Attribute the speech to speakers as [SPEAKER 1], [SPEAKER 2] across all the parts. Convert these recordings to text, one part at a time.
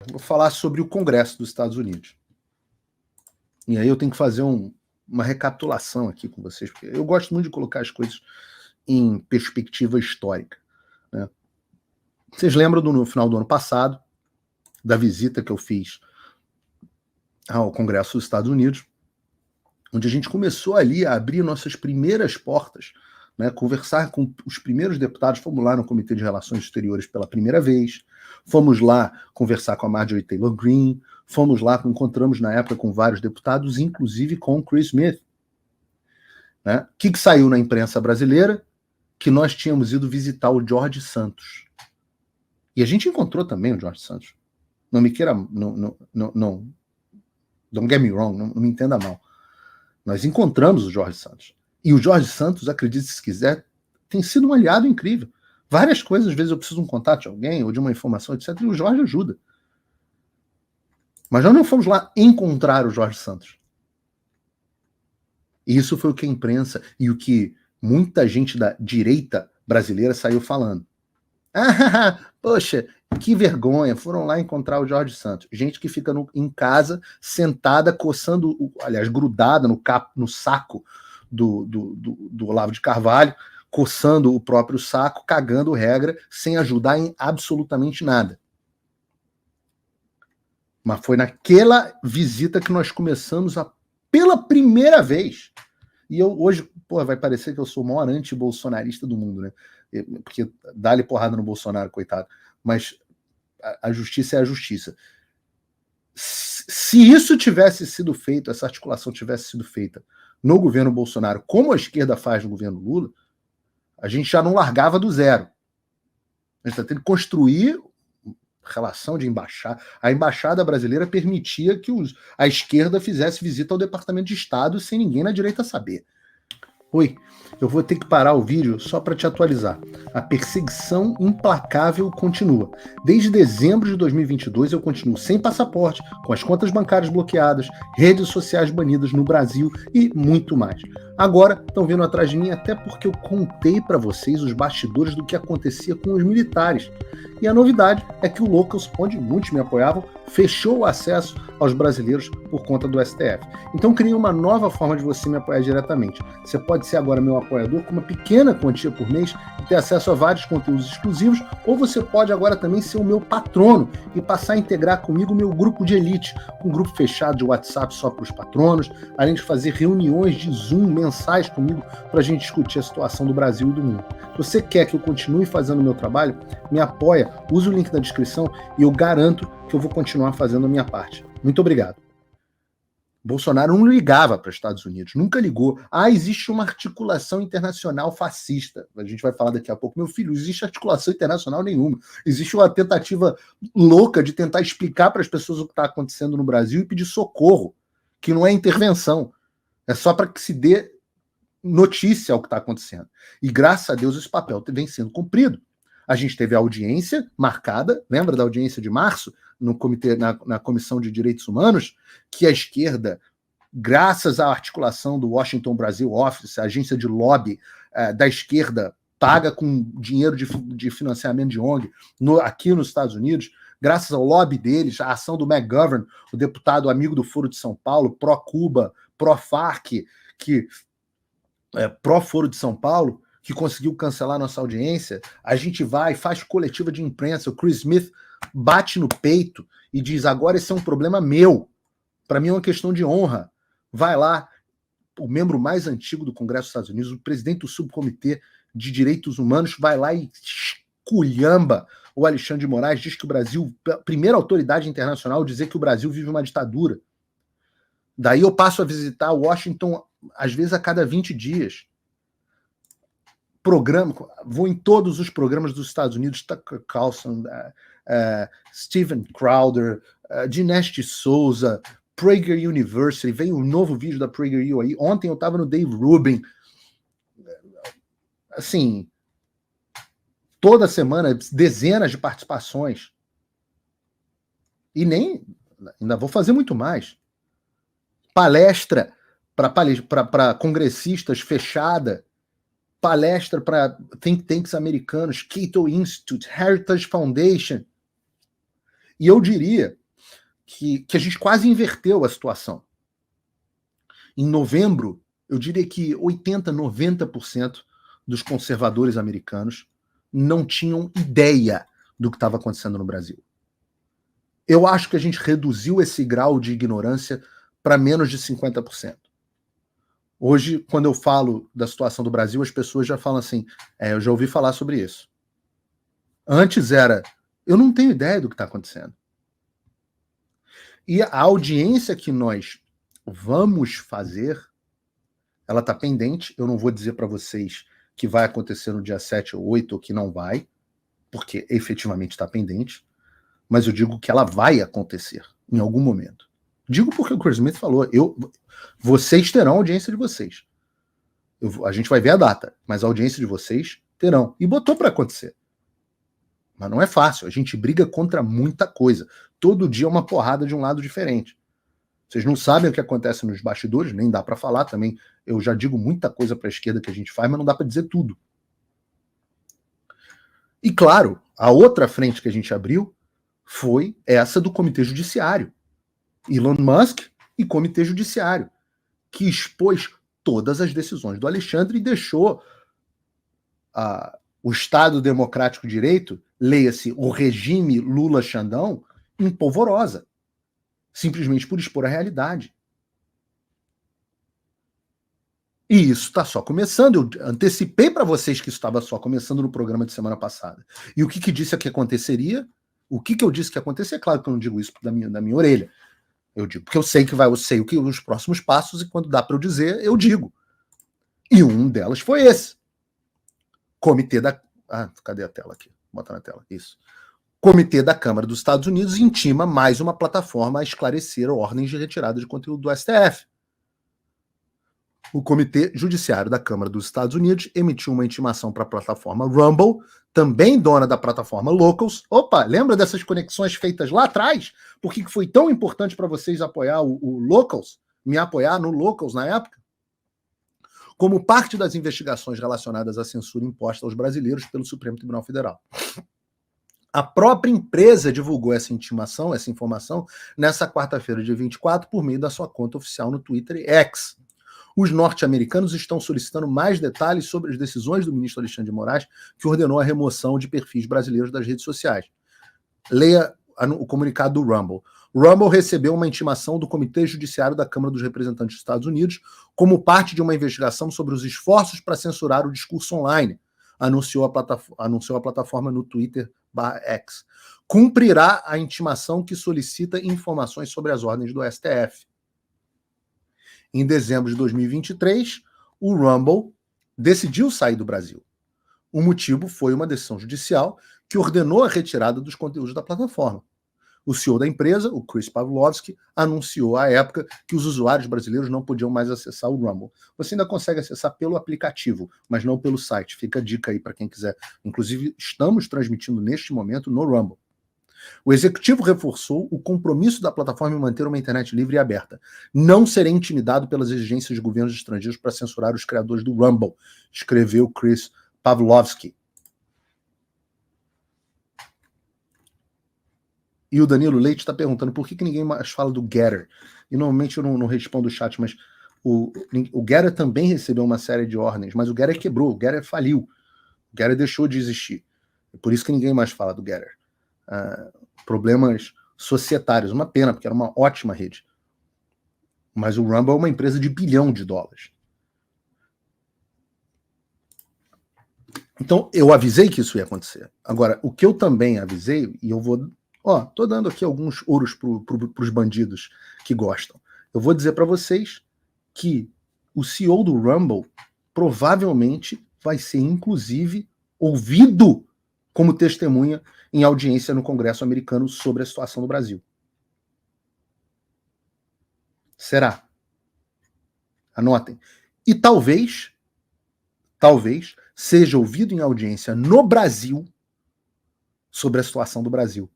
[SPEAKER 1] Vou falar sobre o Congresso dos Estados Unidos. E aí eu tenho que fazer uma recapitulação aqui com vocês, porque eu gosto muito de colocar as coisas em perspectiva histórica, né? Vocês lembram no final do ano passado, da visita que eu fiz ao Congresso dos Estados Unidos, onde a gente começou ali a abrir nossas primeiras portas, né, conversar com os primeiros deputados. Fomos lá no Comitê de Relações Exteriores pela primeira vez, fomos lá conversar com a Marjorie Taylor Greene, fomos lá, encontramos na época com vários deputados, inclusive com o Chris Smith. Né? O que saiu na imprensa brasileira? Que nós tínhamos ido visitar o Jorge Santos. E a gente encontrou também o Jorge Santos. Não me queira... Não, don't get me wrong, não me entenda mal. Nós encontramos o Jorge Santos. E o Jorge Santos, acredite se quiser, tem sido um aliado incrível. Várias coisas, às vezes eu preciso de um contato de alguém ou de uma informação, etc. E o Jorge ajuda. Mas nós não fomos lá encontrar o Jorge Santos. E isso foi o que a imprensa e o que muita gente da direita brasileira saiu falando. Ah, poxa, que vergonha, foram lá encontrar o Jorge Santos. Gente que fica em casa, sentada, coçando, aliás, grudada no saco do Olavo de Carvalho, coçando o próprio saco, cagando regra, sem ajudar em absolutamente nada. Mas foi naquela visita que nós começamos pela primeira vez. E eu hoje, vai parecer que eu sou o maior anti-bolsonarista do mundo, né? Porque dá-lhe porrada no Bolsonaro, coitado. Mas a justiça é a justiça. Se isso tivesse sido feito, essa articulação tivesse sido feita no governo Bolsonaro, como a esquerda faz no governo Lula, a gente já não largava do zero. A gente está tendo que construir relação de embaixada. A embaixada brasileira permitia que a esquerda fizesse visita ao Departamento de Estado sem ninguém na direita saber. Oi, eu vou ter que parar o vídeo só para te atualizar. A perseguição implacável continua. Desde dezembro de 2022 eu continuo sem passaporte, com as contas bancárias bloqueadas, redes sociais banidas no Brasil e muito mais. Agora estão vindo atrás de mim até porque eu contei para vocês os bastidores do que acontecia com os militares. E a novidade é que o Locals, onde muitos me apoiavam, fechou o acesso aos brasileiros por conta do STF. Então criei uma nova forma de você me apoiar diretamente. Você pode ser agora meu apoiador com uma pequena quantia por mês e ter acesso a vários conteúdos exclusivos, ou você pode agora também ser o meu patrono e passar a integrar comigo o meu grupo de elite, um grupo fechado de WhatsApp só para os patronos, além de fazer reuniões de Zoom mensais comigo para a gente discutir a situação do Brasil e do mundo. Se você quer que eu continue fazendo o meu trabalho, me apoia, use o link na descrição e eu garanto que eu vou continuar fazendo a minha parte. Muito obrigado. Bolsonaro não ligava para os Estados Unidos, nunca ligou. Existe uma articulação internacional fascista. A gente vai falar daqui a pouco. Meu filho, não existe articulação internacional nenhuma. Existe uma tentativa louca de tentar explicar para as pessoas o que está acontecendo no Brasil e pedir socorro, que não é intervenção. É só para que se dê notícia ao que está acontecendo. E graças a Deus esse papel vem sendo cumprido. A gente teve a audiência marcada, lembra da audiência de março, no comitê, na Comissão de Direitos Humanos, que a esquerda, graças à articulação do Washington Brasil Office, a agência de lobby da esquerda, paga com dinheiro de financiamento de ONG aqui nos Estados Unidos, graças ao lobby deles, a ação do McGovern, o deputado amigo do Foro de São Paulo, pró-Cuba, pró-FARC, pró-Foro de São Paulo, que conseguiu cancelar nossa audiência, a gente vai, faz coletiva de imprensa, o Chris Smith bate no peito e diz, agora esse é um problema meu, para mim é uma questão de honra. Vai lá, o membro mais antigo do Congresso dos Estados Unidos, o presidente do Subcomitê de Direitos Humanos, vai lá e esculhamba o Alexandre de Moraes, diz que o Brasil, a primeira autoridade internacional, dizer que o Brasil vive uma ditadura. Daí eu passo a visitar Washington, às vezes a cada 20 dias. Vou em todos os programas dos Estados Unidos, Tucker Carlson, Steven Crowder, Dinesh Souza, Prager University, vem um novo vídeo da PragerU aí. Ontem eu estava no Dave Rubin. Assim, toda semana, dezenas de participações. E ainda vou fazer muito mais. Palestra para congressistas fechada, palestra para think tanks americanos, Cato Institute, Heritage Foundation. E eu diria que a gente quase inverteu a situação. Em novembro, eu diria que 80%, 90% dos conservadores americanos não tinham ideia do que estava acontecendo no Brasil. Eu acho que a gente reduziu esse grau de ignorância para menos de 50%. Hoje, quando eu falo da situação do Brasil, as pessoas já falam assim, eu já ouvi falar sobre isso. Antes era, eu não tenho ideia do que está acontecendo. E a audiência que nós vamos fazer, ela está pendente. Eu não vou dizer para vocês que vai acontecer no dia 7 ou 8 ou que não vai, porque efetivamente está pendente, mas eu digo que ela vai acontecer em algum momento. Digo porque o Chris Smith falou, vocês terão a audiência de vocês. A gente vai ver a data, mas a audiência de vocês terão. E botou para acontecer. Mas não é fácil, a gente briga contra muita coisa. Todo dia é uma porrada de um lado diferente. Vocês não sabem o que acontece nos bastidores, nem dá para falar também. Eu já digo muita coisa para a esquerda que a gente faz, mas não dá para dizer tudo. E claro, a outra frente que a gente abriu foi essa do Comitê Judiciário. Elon Musk e Comitê Judiciário, que expôs todas as decisões do Alexandre e deixou o Estado Democrático de Direito, leia-se o regime Lula-Xandão, em polvorosa, simplesmente por expor a realidade. E isso está só começando. Eu antecipei para vocês que isso estava só começando no programa de semana passada. E o que disse que aconteceria? O que eu disse que ia acontecer? É claro que eu não digo isso da minha orelha. Eu digo porque eu sei o que os próximos passos e quando dá para eu dizer, eu digo. E um delas foi esse. Comitê da... cadê a tela aqui? Bota na tela, isso. Comitê da Câmara dos Estados Unidos intima mais uma plataforma a esclarecer ordens de retirada de conteúdo do STF. O Comitê Judiciário da Câmara dos Estados Unidos emitiu uma intimação para a plataforma Rumble, também dona da plataforma Locals. Opa, lembra dessas conexões feitas lá atrás? Por que foi tão importante para vocês apoiar o Locals? Me apoiar no Locals na época? Como parte das investigações relacionadas à censura imposta aos brasileiros pelo Supremo Tribunal Federal. A própria empresa divulgou essa informação, nessa quarta-feira, dia 24, por meio da sua conta oficial no Twitter X. Os norte-americanos estão solicitando mais detalhes sobre as decisões do ministro Alexandre de Moraes, que ordenou a remoção de perfis brasileiros das redes sociais. Leia o comunicado do Rumble. Rumble recebeu uma intimação do Comitê Judiciário da Câmara dos Representantes dos Estados Unidos como parte de uma investigação sobre os esforços para censurar o discurso online, anunciou a plataforma no Twitter X. Cumprirá a intimação que solicita informações sobre as ordens do STF. Em dezembro de 2023, o Rumble decidiu sair do Brasil. O motivo foi uma decisão judicial que ordenou a retirada dos conteúdos da plataforma. O CEO da empresa, o Chris Pavlovski, anunciou à época que os usuários brasileiros não podiam mais acessar o Rumble. Você ainda consegue acessar pelo aplicativo, mas não pelo site. Fica a dica aí para quem quiser. Inclusive, estamos transmitindo neste momento no Rumble. O executivo reforçou o compromisso da plataforma em manter uma internet livre e aberta. Não serei intimidado pelas exigências de governos estrangeiros para censurar os criadores do Rumble, escreveu Chris Pavlovski. E o Danilo Leite está perguntando por que ninguém mais fala do Getter. E normalmente eu não respondo o chat, mas o Getter também recebeu uma série de ordens, mas o Getter quebrou, o Getter faliu. O Getter deixou de existir. É por isso que ninguém mais fala do Getter. Problemas societários. Uma pena, porque era uma ótima rede. Mas o Rumble é uma empresa de $1 bilhão. Então, eu avisei que isso ia acontecer. Agora, o que eu também avisei, e eu vou... tô dando aqui alguns ouros para os bandidos que gostam. Eu vou dizer para vocês que o CEO do Rumble provavelmente vai ser, inclusive, ouvido como testemunha em audiência no Congresso americano sobre a situação do Brasil. Será? Anotem. E talvez seja ouvido em audiência no Brasil sobre a situação do Brasil.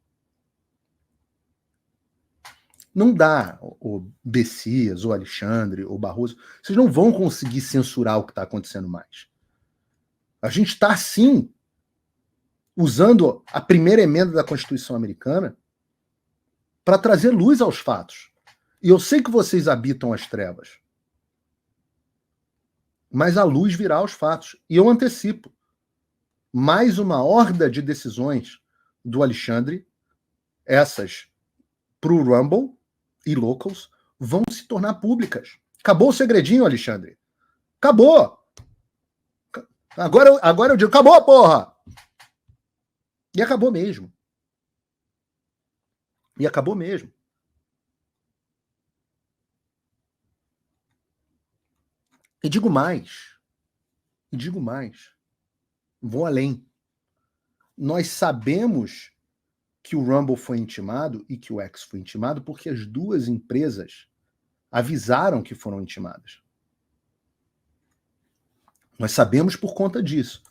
[SPEAKER 1] Não dá, o Bessias, o Alexandre, o Barroso, vocês não vão conseguir censurar o que está acontecendo mais. A gente está, sim, usando a primeira emenda da Constituição americana para trazer luz aos fatos. E eu sei que vocês habitam as trevas, mas a luz virá aos fatos. E eu antecipo. Mais uma horda de decisões do Alexandre, essas para o Rumble e Locals, vão se tornar públicas. Acabou o segredinho, Alexandre. Acabou. Agora eu digo, acabou, porra! E acabou mesmo. E acabou mesmo. E digo mais. Vou além. Nós sabemos que o Rumble foi intimado e que o X foi intimado porque as duas empresas avisaram que foram intimadas. Nós sabemos por conta disso.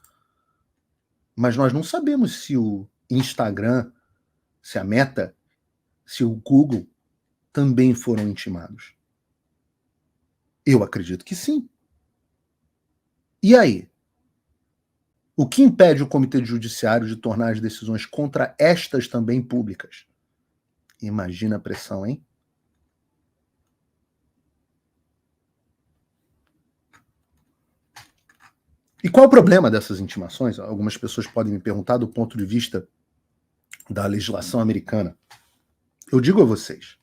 [SPEAKER 1] Mas nós não sabemos se o Instagram, se a Meta, se o Google também foram intimados. Eu acredito que sim. E aí? O que impede o Comitê Judiciário de tornar as decisões contra estas também públicas? Imagina a pressão, hein? E qual é o problema dessas intimações? Algumas pessoas podem me perguntar do ponto de vista da legislação americana. Eu digo a vocês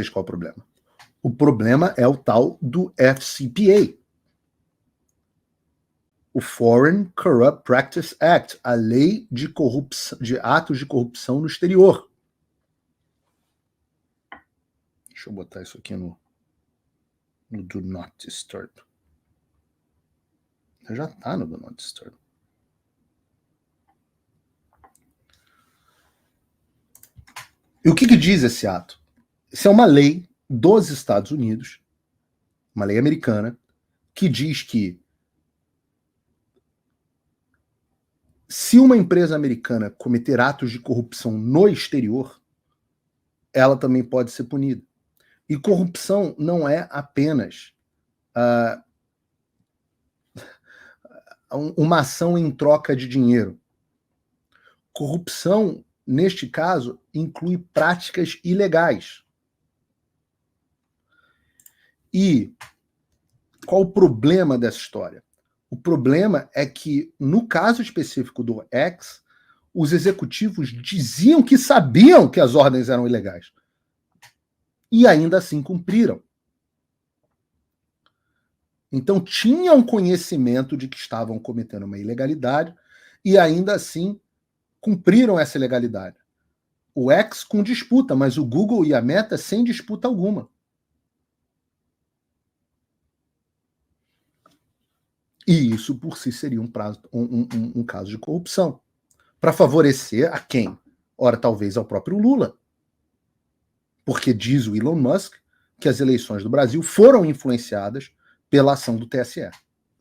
[SPEAKER 1] qual é o problema. O problema é o tal do FCPA, o Foreign Corrupt Practice Act, a lei de corrupção, de atos de corrupção no exterior. Deixa eu botar isso aqui no Do Not Disturb. Já está no Do Not Disturb. E o que diz esse ato? Isso é uma lei dos Estados Unidos, uma lei americana, que diz que se uma empresa americana cometer atos de corrupção no exterior, ela também pode ser punida. E corrupção não é apenas uma ação em troca de dinheiro. Corrupção, neste caso, inclui práticas ilegais. E qual o problema dessa história? O problema é que, no caso específico do X, os executivos diziam que sabiam que as ordens eram ilegais. E ainda assim cumpriram. Então tinham conhecimento de que estavam cometendo uma ilegalidade e ainda assim cumpriram essa ilegalidade. O X com disputa, mas o Google e a Meta sem disputa alguma. E isso por si seria um caso de corrupção. Para favorecer a quem? Ora, talvez ao próprio Lula. Porque diz o Elon Musk que as eleições do Brasil foram influenciadas pela ação do TSE.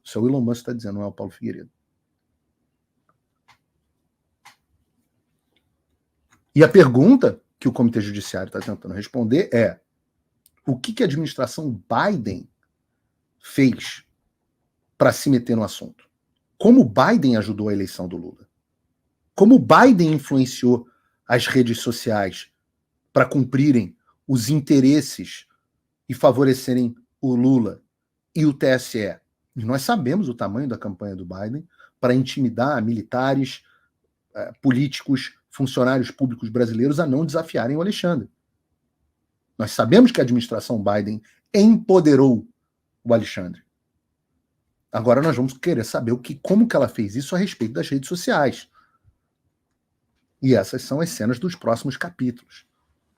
[SPEAKER 1] Isso é o Elon Musk está dizendo, não é o Paulo Figueiredo. E a pergunta que o Comitê Judiciário está tentando responder é: o que a administração Biden fez para se meter no assunto? Como Biden ajudou a eleição do Lula? Como Biden influenciou as redes sociais para cumprirem os interesses e favorecerem o Lula e o TSE? E nós sabemos o tamanho da campanha do Biden para intimidar militares, políticos, funcionários públicos brasileiros a não desafiarem o Alexandre. Nós sabemos que a administração Biden empoderou o Alexandre. Agora nós vamos querer saber como que ela fez isso a respeito das redes sociais. E essas são as cenas dos próximos capítulos.